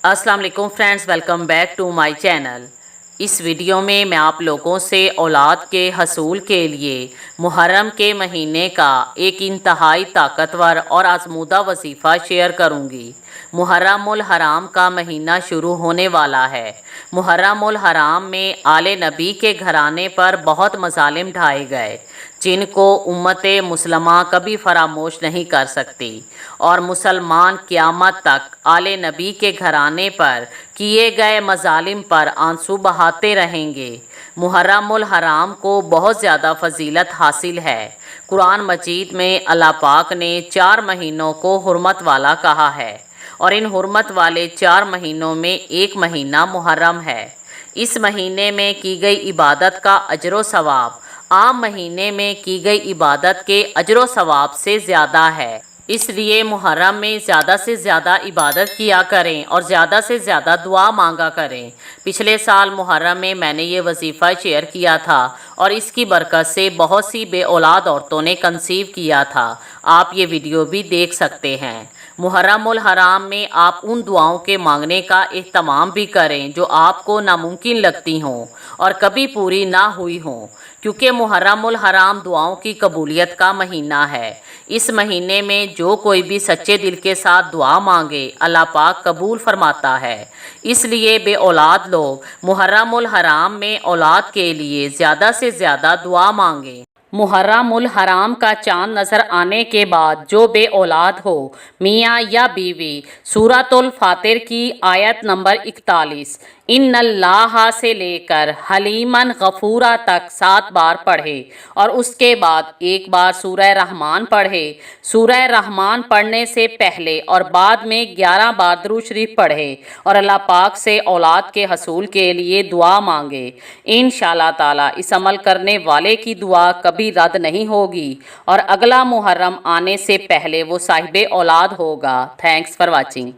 अस्सलाम वालेकुम friends, welcome back to my channel. इस वीडियो में मैं आप लोगों से औलाद के हसूल के लिए मुहर्रम के महीने का एक इंतहाई ताकतवर और आज़मूदा वजीफ़ा शेयर करूंगी। मुहर्रमुल हराम का महीना शुरू होने वाला है। मुहर्रमुल हराम में आले नबी के घराने पर बहुत मज़ालिम ढाए गए, जिनको उम्मत मुसलमा कभी फरामोश नहीं कर सकती, और मुसलमान क़यामत तक आले नबी के घराने पर किए गए मज़ालिम पर आंसू बहाते रहेंगे। मुहर्रमुल हराम को बहुत ज़्यादा फजीलत हासिल है। कुरान मजीद में अल्लाह पाक ने 4 महीनों को हुर्मत वाला कहा है, और इन हुर्मत वाले 4 महीनों में एक महीना मुहर्रम है। इस महीने में की गई इबादत का अजर सवाब आम महीने में की गई इबादत के अजर सवाब से ज़्यादा है। इसलिए मुहर्रम में ज़्यादा से ज़्यादा इबादत किया करें और ज़्यादा से ज़्यादा दुआ मांगा करें। पिछले साल मुहर्रम में मैंने ये वजीफ़ा शेयर किया था और इसकी बरकत से बहुत सी बे औलाद औरतों ने कंसीव किया था। आप ये वीडियो भी देख सकते हैं। मुहर्रमुल हराम में आप उन दुआओं के मांगने का एहतमाम भी करें जो आपको नामुमकिन लगती हों और कभी पूरी ना हुई हों, क्योंकि मुहर्रमुल हराम दुआओं की कबूलियत का महीना है। इस महीने में जो कोई भी सच्चे दिल के साथ दुआ मांगे, अल्लाह पाक कबूल फरमाता है। इसलिए बे औलाद लोग मुहर्रमुल हराम में औलाद के लिए ज़्यादा से ज़्यादा दुआ मांगें। मुहर्रमुल हराम का चाँद नज़र आने के बाद जो बे औलाद हो, मियाँ या बीवी, सूरतुल फातिर की आयत नंबर 41 इन्नल्लाह से लेकर हलीमन गफूरा तक 7 बार पढ़े और उसके बाद एक बार सूरह रहमान पढ़े। सूरह रहमान पढ़ने से पहले और बाद में 11 बार दुरूद शरीफ पढ़े और अल्लाह पाक से औलाद के हसूल के लिए दुआ मांगे। इंशाअल्लाह ताला इस अमल करने वाले की दुआ कभी रद्द नहीं होगी और अगला मुहर्रम आने से पहले वो साहिबे औलाद होगा। Thanks for watching.